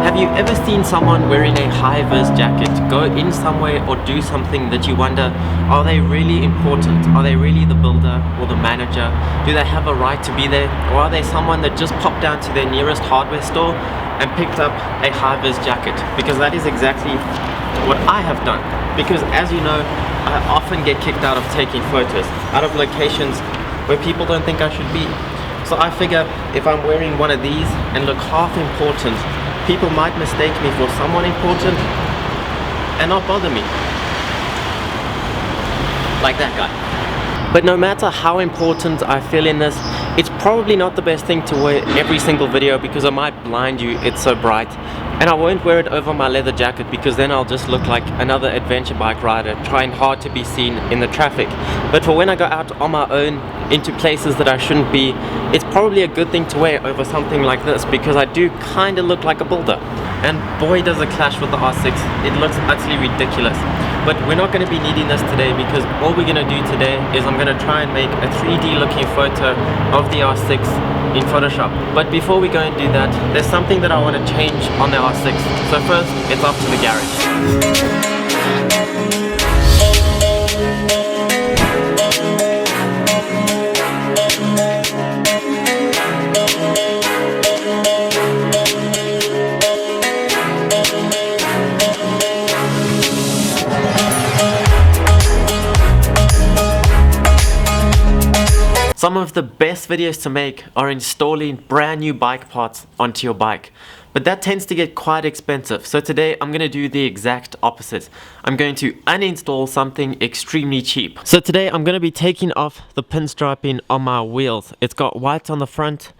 Have you ever seen someone wearing a high-vis jacket go in somewhere or do something that you wonder, are they really important? Are they really the builder or the manager? Do they have a right to be there? Or are they someone that just popped down to their nearest hardware store and picked up a high-vis jacket? Because that is exactly what I have done. Because as you know, I often get kicked out of taking photos, out of locations where people don't think I should be. So I figure if I'm wearing one of these and look half important, people might mistake me for someone important and not bother me. Like that guy. But no matter how important I feel in this, it's probably not the best thing to wear every single video because I might blind you, it's so bright. And I won't wear it over my leather jacket because then I'll just look like another adventure bike rider trying hard to be seen in the traffic. But for when I go out on my own into places that I shouldn't be, it's probably a good thing to wear over something like this because I do kind of look like a builder. And boy does it clash with the R6, it looks utterly ridiculous. But we're not going to be needing this today because all we're going to do today is I'm going to try and make a 3D looking photo of the R6 in Photoshop. But before we go and do that, there's something that I want to change on the R6. So first, it's off to the garage. Some of the best videos to make are installing brand new bike parts onto your bike. But that tends to get quite expensive. So today I'm going to do the exact opposite. I'm going to uninstall something extremely cheap. So today I'm going to be taking off the pinstriping on my wheels. It's got white on the front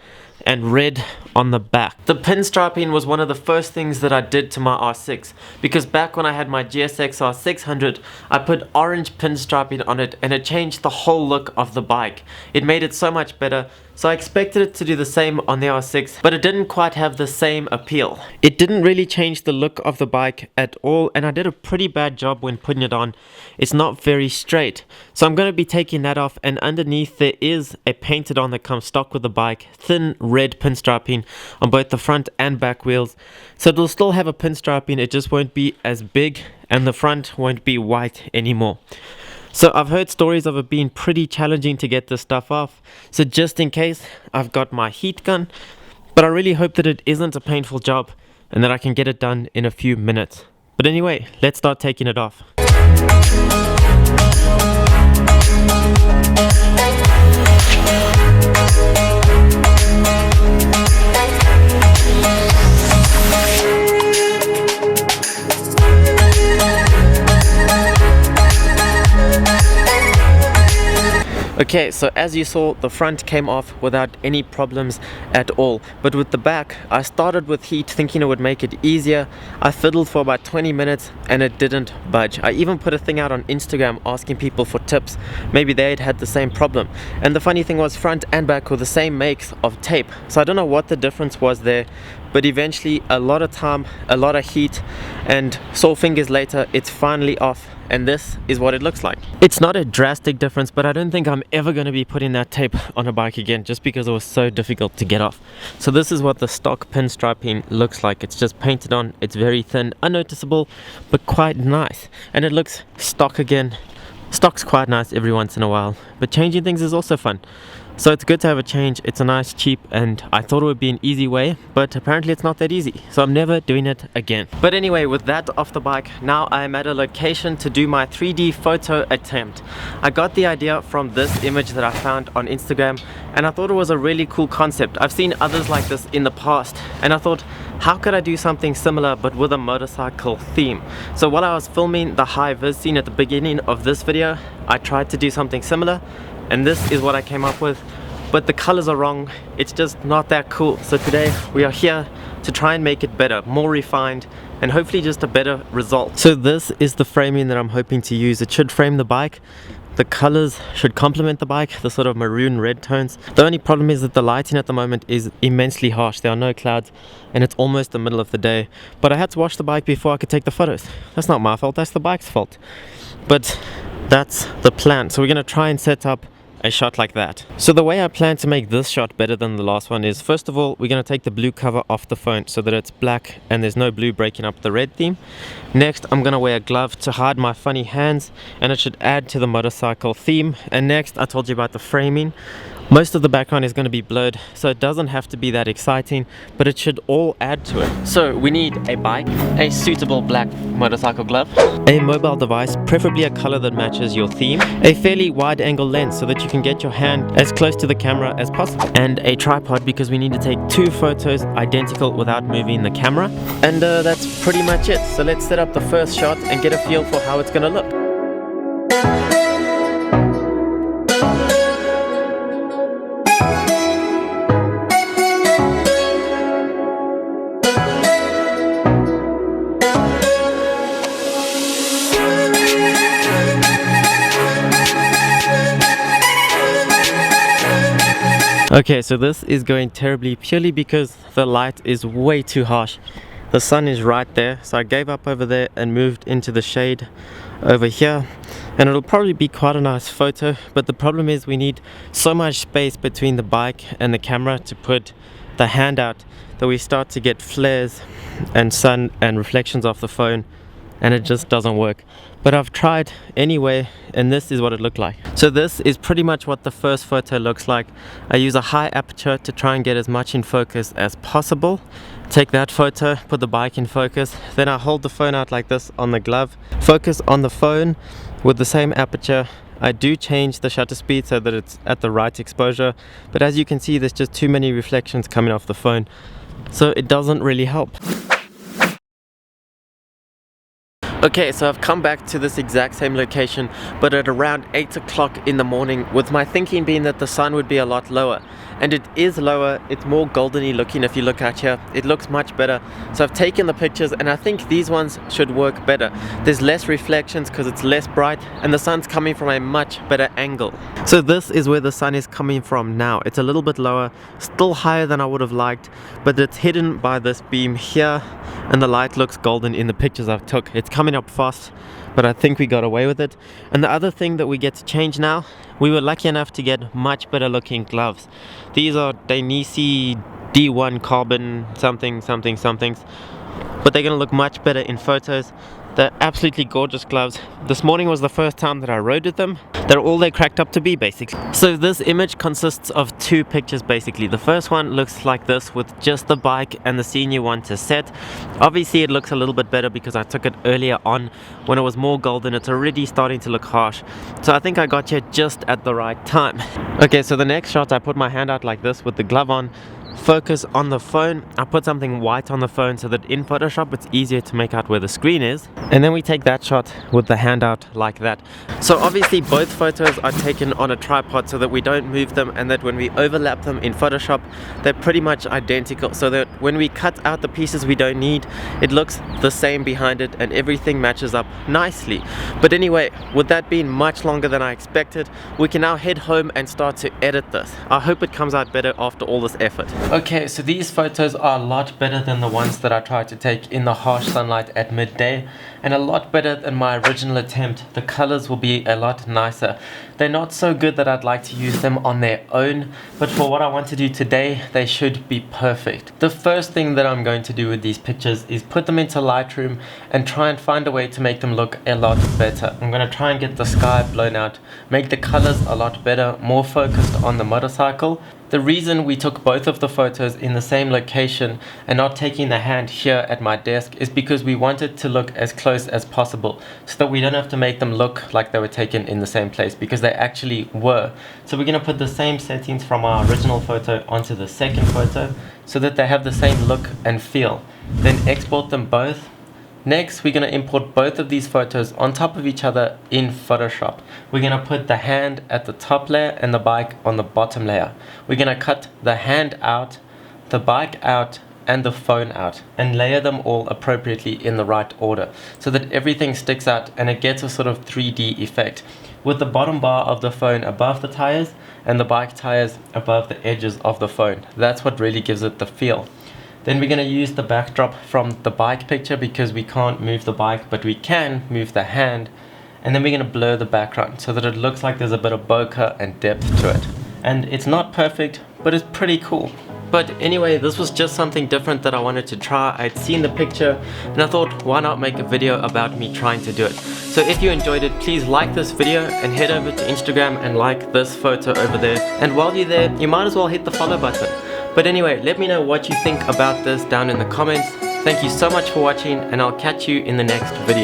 and red on the back. The pinstriping was one of the first things that I did to my R6 because back when I had my GSX R600 I put orange pinstriping on it and it changed the whole look of the bike. It made it so much better. So I expected it to do the same on the R6, but it didn't quite have the same appeal. It didn't really change the look of the bike at all, and I did a pretty bad job when putting it on. It's not very straight. So I'm going to be taking that off, and underneath there is a painted on that comes stock with the bike, thin red pinstriping on both the front and back wheels. So it'll still have a pinstriping, it just won't be as big, and the front won't be white anymore. So I've heard stories of it being pretty challenging to get this stuff off. So just in case, I've got my heat gun. But I really hope that it isn't a painful job and that I can get it done in a few minutes. But anyway, let's start taking it off. Okay, so as you saw, the front came off without any problems at all. But with the back, I started with heat thinking it would make it easier. I fiddled for about 20 minutes and it didn't budge. I even put a thing out on Instagram asking people for tips. Maybe they'd had the same problem. And the funny thing was front and back were the same makes of tape. So I don't know what the difference was there. But eventually, a lot of time, a lot of heat, and sore fingers later, it's finally off. And this is what it looks like. It's not a drastic difference, but I don't think I'm ever going to be putting that tape on a bike again just because it was so difficult to get off. So this is what the stock pinstriping looks like. It's just painted on. It's very thin, unnoticeable, but quite nice. And it looks stock again. Stock's quite nice every once in a while, but changing things is also fun. So it's good to have a change. It's a nice, cheap, and I thought it would be an easy way, but apparently it's not that easy. So I'm never doing it again. But anyway, with that off the bike, now I'm at a location to do my 3D photo attempt. I got the idea from this image that I found on Instagram, and I thought it was a really cool concept. I've seen others like this in the past, and I thought, how could I do something similar but with a motorcycle theme? So while I was filming the high vis scene at the beginning of this video, I tried to do something similar. And this is what I came up with, but the colors are wrong. It's just not that cool. So today we are here to try and make it better, more refined, and hopefully just a better result. So this is the framing that I'm hoping to use. It should frame the bike. The colors should complement the bike, the sort of maroon red tones. The only problem is that the lighting at the moment is immensely harsh. There are no clouds and it's almost the middle of the day. But I had to wash the bike before I could take the photos. That's not my fault, that's the bike's fault. But that's the plan. So we're going to try and set up a shot like that. So the way I plan to make this shot better than the last one is, first of all, we're going to take the blue cover off the phone so that it's black and there's no blue breaking up the red theme. Next, I'm going to wear a glove to hide my funny hands, and it should add to the motorcycle theme. And next, I told you about the framing. Most of the background is going to be blurred, so it doesn't have to be that exciting, but it should all add to it. So we need a bike, a suitable black motorcycle glove, a mobile device, preferably a color that matches your theme, a fairly wide angle lens so that you can get your hand as close to the camera as possible, and a tripod because we need to take 2 photos identical without moving the camera. And that's pretty much it. So let's set up the first shot and get a feel for how it's going to look. Okay, so this is going terribly purely because the light is way too harsh. The sun is right there, so I gave up over there and moved into the shade over here, and it'll probably be quite a nice photo, but the problem is we need so much space between the bike and the camera to put the hand out that we start to get flares and sun and reflections off the phone, and it just doesn't work. But I've tried anyway, and this is what it looked like. So this is pretty much what the first photo looks like. I use a high aperture to try and get as much in focus as possible. Take that photo, put the bike in focus, then I hold the phone out like this on the glove, focus on the phone with the same aperture. I do change the shutter speed so that it's at the right exposure, but as you can see, there's just too many reflections coming off the phone, so it doesn't really help. Okay, so I've come back to this exact same location, but at around 8 o'clock in the morning, with my thinking being that the sun would be a lot lower. And it is lower, it's more goldeny looking if you look out here. It looks much better. So I've taken the pictures, and I think these ones should work better. There's less reflections because it's less bright, and the sun's coming from a much better angle. So this is where the sun is coming from now. It's a little bit lower, still higher than I would have liked, but it's hidden by this beam here, and the light looks golden in the pictures I've took. It's coming up fast, but I think we got away with it. And the other thing that we get to change now, we were lucky enough to get much better looking gloves. These are Dainese D1 carbon somethings, but they're gonna look much better in photos. They're absolutely gorgeous gloves. This morning was the first time that I rode with them. They're all they cracked up to be, basically. So this image consists of 2 pictures, basically. The first one looks like this with just the bike and the scene you want to set. Obviously it looks a little bit better because I took it earlier on when it was more golden. It's already starting to look harsh. So I think I got here just at the right time. Okay, so the next shot, I put my hand out like this with the glove on. Focus on the phone. I put something white on the phone so that in Photoshop it's easier to make out where the screen is, and then we take that shot with the hand out like that. So obviously both photos are taken on a tripod so that we don't move them, and that when we overlap them in Photoshop they're pretty much identical, so that when we cut out the pieces we don't need, it looks the same behind it and everything matches up nicely. But anyway, with that being much longer than I expected, we can now head home and start to edit this. I hope it comes out better after all this effort. Okay, so these photos are a lot better than the ones that I tried to take in the harsh sunlight at midday, and a lot better than my original attempt. The colors will be a lot nicer. They're not so good that I'd like to use them on their own, but for what I want to do today, they should be perfect. The first thing that I'm going to do with these pictures is put them into Lightroom and try and find a way to make them look a lot better. I'm going to try and get the sky blown out, make the colors a lot better, more focused on the motorcycle. The reason we took both of the photos in the same location and not taking the hand here at my desk is because we wanted to look as close as possible so that we don't have to make them look like they were taken in the same place, because they actually were. So we're going to put the same settings from our original photo onto the second photo so that they have the same look and feel. Then export them both. Next, we're going to import both of these photos on top of each other in Photoshop. We're going to put the hand at the top layer and the bike on the bottom layer. We're going to cut the hand out, the bike out, and the phone out, and layer them all appropriately in the right order so that everything sticks out and it gets a sort of 3D effect, with the bottom bar of the phone above the tires and the bike tires above the edges of the phone. That's what really gives it the feel. Then we're going to use the backdrop from the bike picture because we can't move the bike, but we can move the hand. and then we're going to blur the background so that it looks like there's a bit of bokeh and depth to it. And it's not perfect, but it's pretty cool. But anyway, this was just something different that I wanted to try. I'd seen the picture and I thought, why not make a video about me trying to do it. So if you enjoyed it, please like this video and head over to Instagram and like this photo over there. And while you're there, you might as well hit the follow button. But anyway, let me know what you think about this down in the comments. Thank you so much for watching, and I'll catch you in the next video.